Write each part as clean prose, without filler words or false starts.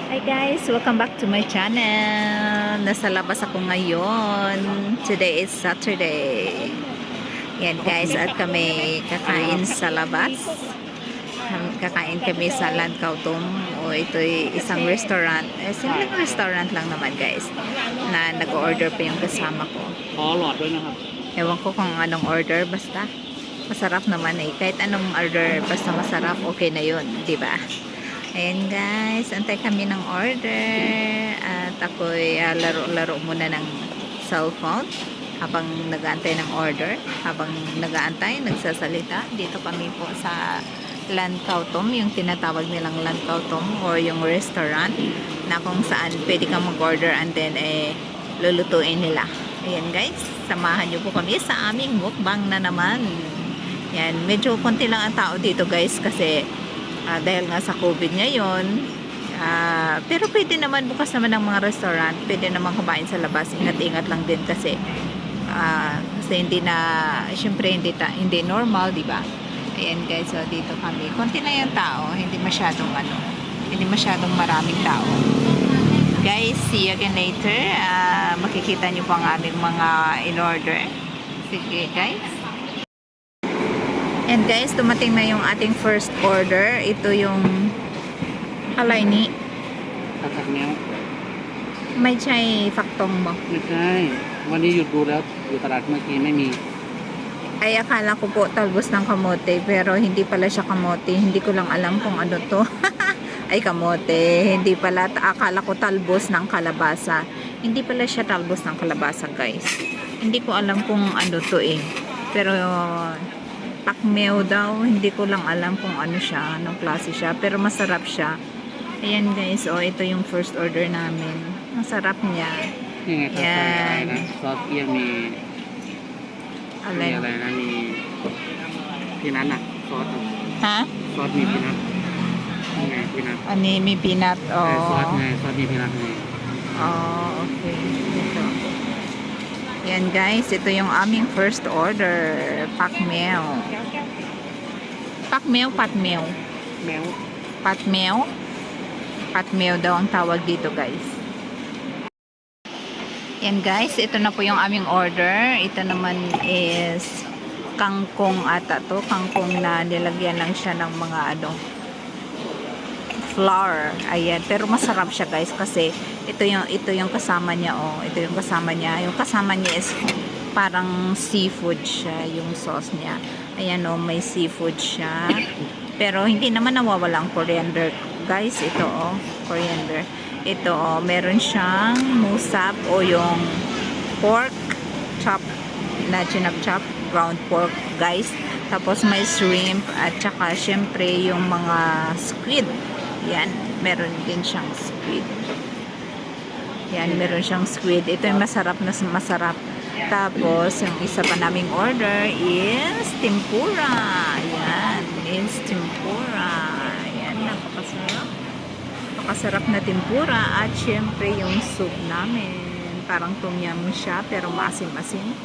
Hi guys! Welcome back to my channel. Nasa labas ako ngayon. Today is Saturday. Yan guys, at kami kakain sa labas. Kakain kami sa Landkautum. O ito'y isang restaurant. Simpleng restaurant lang naman guys. Na nag-order pa yung kasama ko. Ewan ko kung anong order. Basta masarap naman eh. Kahit anong order, basta masarap, okay na yun. Diba? Ayan guys, antay kami ng order at ako'y laro-laro muna ng cellphone habang nag-aantay ng order, habang nag-aantay, nagsasalita. Dito kami po sa Landkautum, yung tinatawag nilang Landkautum or yung restaurant na kung saan pwede kang mag-order and then lulutuin nila. Ayan guys, samahan nyo po kami sa aming mukbang na naman. Yan, medyo konti lang ang tao dito guys kasi dahil nga sa COVID ngayon, pero pwede naman, bukas naman ng mga restaurant, pwede naman kumain sa labas. Ingat-ingat lang din kasi hindi na, syempre hindi normal, di ba? Ayan guys, so dito kami. Konti na yung tao, hindi masyadong maraming tao. Guys, see you again later. Makikita nyo po ang aming mga in-order. Sige guys. And guys, dumating na yung ating first order. Ito yung alay ni may chay faktong mo. ไม่ใช่วันนี้หยุดดูแล้วอยู่ตลาดเมื่อกี้ไม่มี Ay, akala ko po talbos ng kamote, pero hindi pala siya kamote. Hindi ko lang alam kung ano to. Ay, kamote. Hindi pala, akala ko talbos ng kalabasa. Hindi pala siya talbos ng kalabasa guys. Hindi ko alam kung ano to eh. Pero pakmeo daw, hindi ko lang alam kung ano siya, anong klase siya, pero masarap siya. Ayan guys, ito yung first order namin. Masarap niya. นี่ไงครับใส่อะไรนะซอสเอียงมี Alay. อะไรนะมีพีนัทอ่ะซอส Ha? ซอสมีพีนัทนี่ไงพีนัท Ani, may peanut. ซอสไงซอสมีพีนัทไง Okay. Ito. Yan guys, ito yung aming first order. Pakmeo. Pakmeo, patmeo. แมว Patmeo. Patmeo daw ang tawag dito guys. Yan guys, ito na po yung aming order. Ito naman is kangkong ata to. Kangkong na nilagyan lang siya ng mga flour. Ayan, pero masarap siya guys kasi ito yung kasama niya Ito yung kasama niya. Yung kasama niya is parang seafood siya, yung sauce niya. Ayan may seafood siya. Pero hindi naman nawawalang coriander guys. Ito coriander. Ito meron siyang musap o yung pork chop na chinap-chop, ground pork guys. Tapos may shrimp at saka syempre yung mga squid. Yan, meron din siyang squid. Yan, meron siyang squid. Ito yung masarap na masarap. Tapos, yung isa pa naming order is tempura. Yan, is tempura. Yan, napakasarap. Napakasarap na tempura. At syempre, yung soup namin. Parang tom yum siya, pero maasim-asim.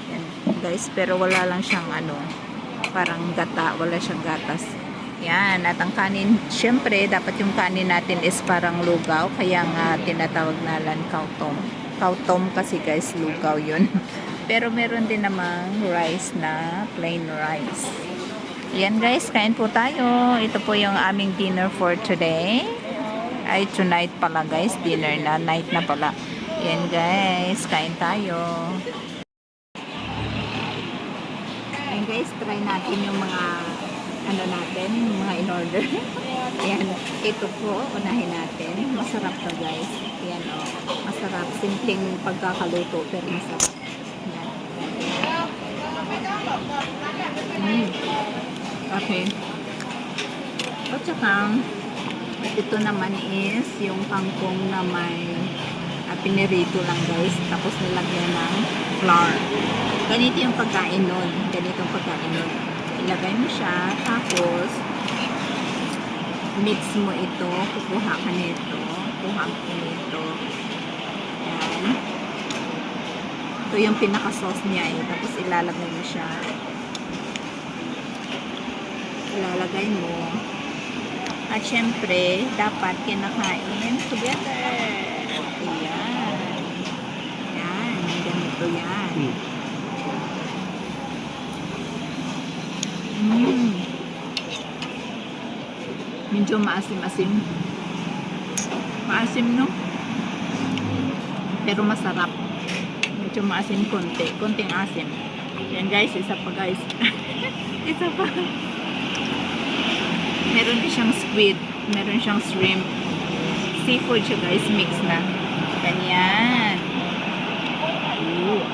Yan, guys, pero wala lang siyang parang gata. Wala siyang gatas. Yan, at ang kanin, syempre, dapat yung kanin natin is parang lugaw, kaya nga tinatawag na Landkautum. Kautom kasi guys, lugaw yun. Pero meron din namang rice na plain rice. Yan guys, kain po tayo. Ito po yung aming dinner for today. Ay, tonight pala guys, dinner na, night na pala. Yan guys, kain tayo. Yan guys, try natin yung mga natin, yung mga in-order. Ayan, ito po, unahin natin. Masarap to guys. Ayan masarap. Simpleng pagkakaluto, pero masarap. Ayan. Okay. At saka, ito naman is yung kangkong na may pinirito lang guys. Tapos nilagyan ng flour. Ganito yung pagkain nun. Ilagay mo siya, tapos mix mo ito, kukuha ka nito, yan. Ito yung pinaka-sauce niya tapos ilalagay mo siya, At syempre, dapat kinakain together. Ayan. Yan, ganito yan. Medyo maasim-asim. Maasim, no? Pero masarap. Medyo maasim konti. Konting asim. Yan guys, isa pa guys. Isa pa. Meron din siyang squid. Meron siyang shrimp. Seafood siya guys, mix na. Ganyan. Ooh.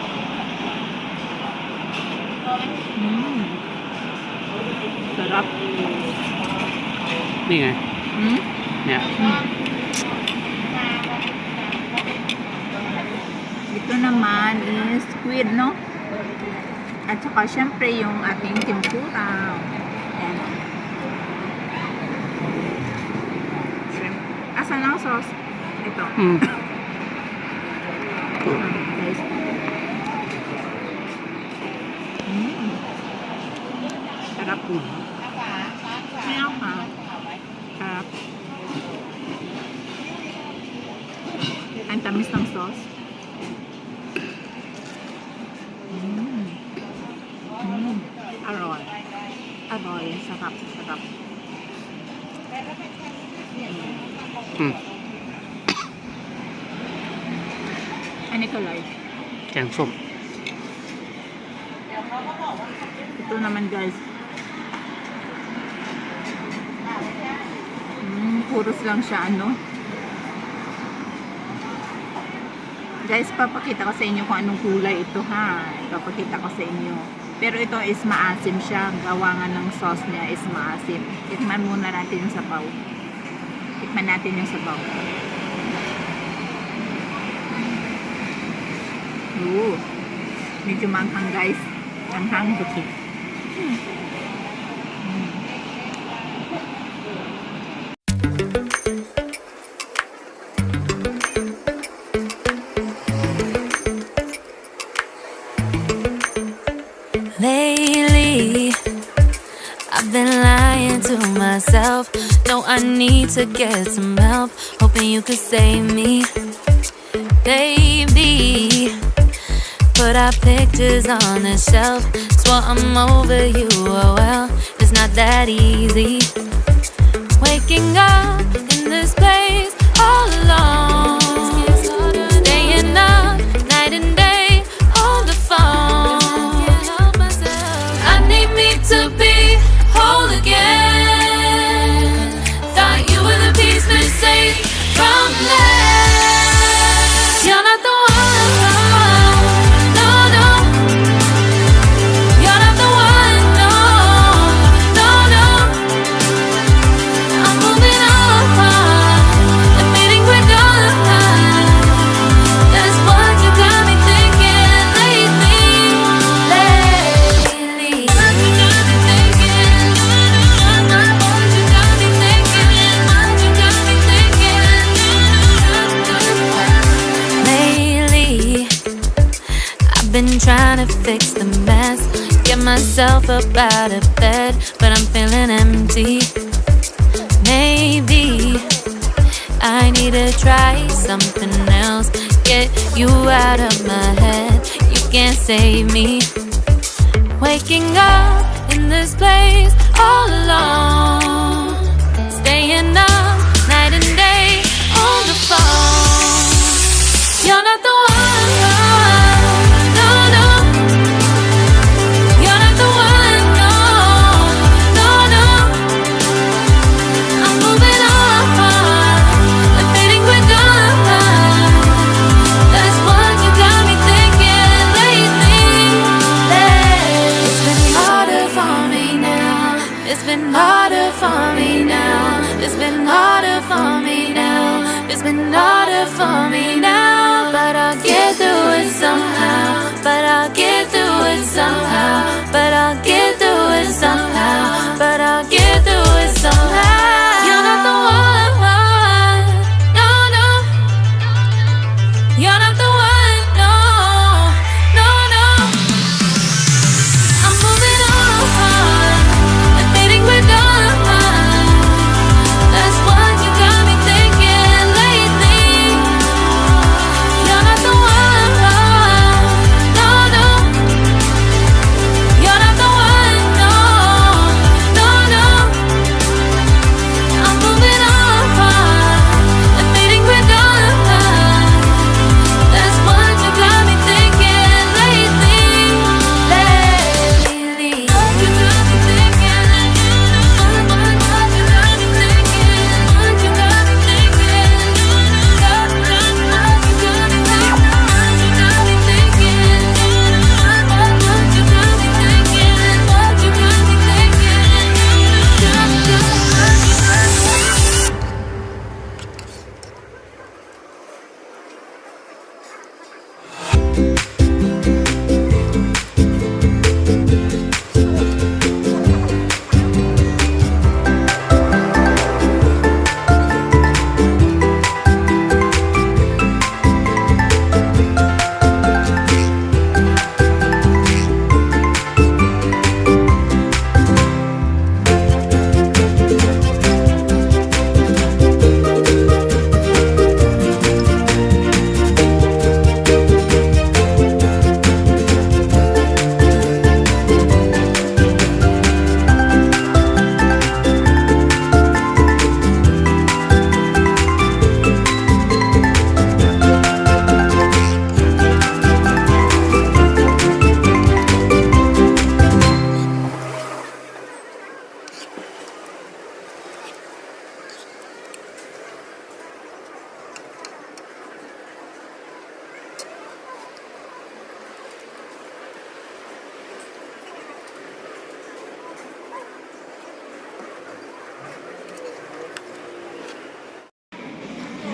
Sarap. Niไง เนี่ย Ito naman is squid, no? At saka syempre yung ating tempura. Ayan. Shrimp. Asan ang sauce? Ito. Guys. Sarap. Meow ka. Sarap. Ang tamis ng sauce. Aroy. Aroy. Sarap. Sarap. Ano ka like? แกงส้ม Ito naman guys. Puros lang siya ano. Guys, papakita ko sa inyo kung anong kulay ito ha. Papakita ko sa inyo. Pero ito is maasim siya. Gawa nga ng sauce niya is maasim. Tikman muna natin yung sabaw. Tikman natin yung sabaw. Oo. Medyo manghang guys. Manghang buti. Lately, I've been lying to myself. No, I need to get some help. Hoping you could save me, baby. Put our pictures on the shelf. Swore I'm over you, oh well, it's not that easy. Waking up in this place all alone. Staying up night and day on the phone. I need me to be whole again. Thought you were the piece missing from left. You're not the one, no, no. You're not the one, no, no, no. I'm moving on, admitting we're done. That's what you got me thinking lately. What you got me thinking. What you got me thinking. What you got me thinking. Lately, I've been trying to fix the mess. Get myself up out of bed, but I'm feeling empty. Maybe I need to try something else. Get you out of my head. You can't save me. Waking up in this place all alone. Staying up night and day on the phone. You're not the one, no, no. You're not the one, no, no, no. I'm moving on, admitting we're done. That's what you got me thinking lately. It's been harder for me now. It's been harder for me now. It's been harder for me now. It's been harder for me now. But I'll get through it somehow. But I'll get through it somehow. But I'll get through it somehow. But I'll get through it somehow. You're not the one, no, no. You're not the one, no, no, no. I'm moving on, admitting we're done.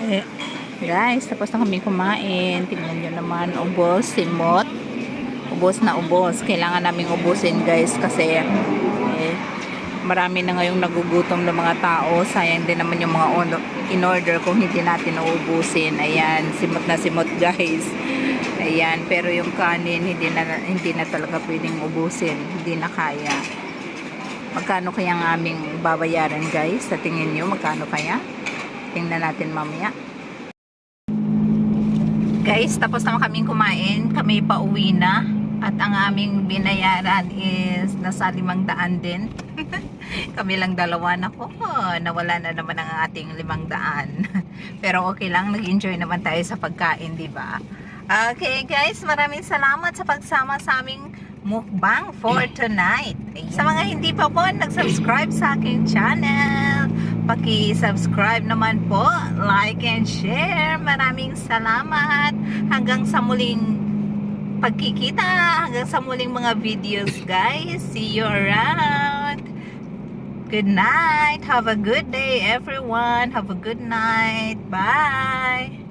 Eh, guys, tapos na kami kumain. Tingnan nyo naman, ubos, simot. Ubos na ubos. Kailangan naming ubusin guys kasi marami na ngayong nagugutom ng mga tao. Sayang din naman yung mga in-order kung hindi natin uubusin. Ayan, simot na simot guys. Ayan, pero yung kanin hindi na talaga pwedeng ubusin. Hindi na kaya. Magkano kaya ang aming babayaran guys? Sa tingin nyo, magkano kaya? Tingnan natin mamaya. Guys, tapos naman kaming kumain. Kami pauwi na. At ang aming binayaran is nasa 500 din. Kami lang dalawa na ko. Nawala na naman ang ating 500. Pero okay lang, nag-enjoy naman tayo sa pagkain, di ba? Okay guys, maraming salamat sa pagsama sa aming mukbang for tonight. Sa mga hindi pa po nag-subscribe sa aking channel, paki-subscribe naman po, like and share. Maraming salamat. Hanggang sa muling pagkikita, hanggang sa muling mga videos guys. See you around. Good night. Have a good day everyone. Have a good night. Bye.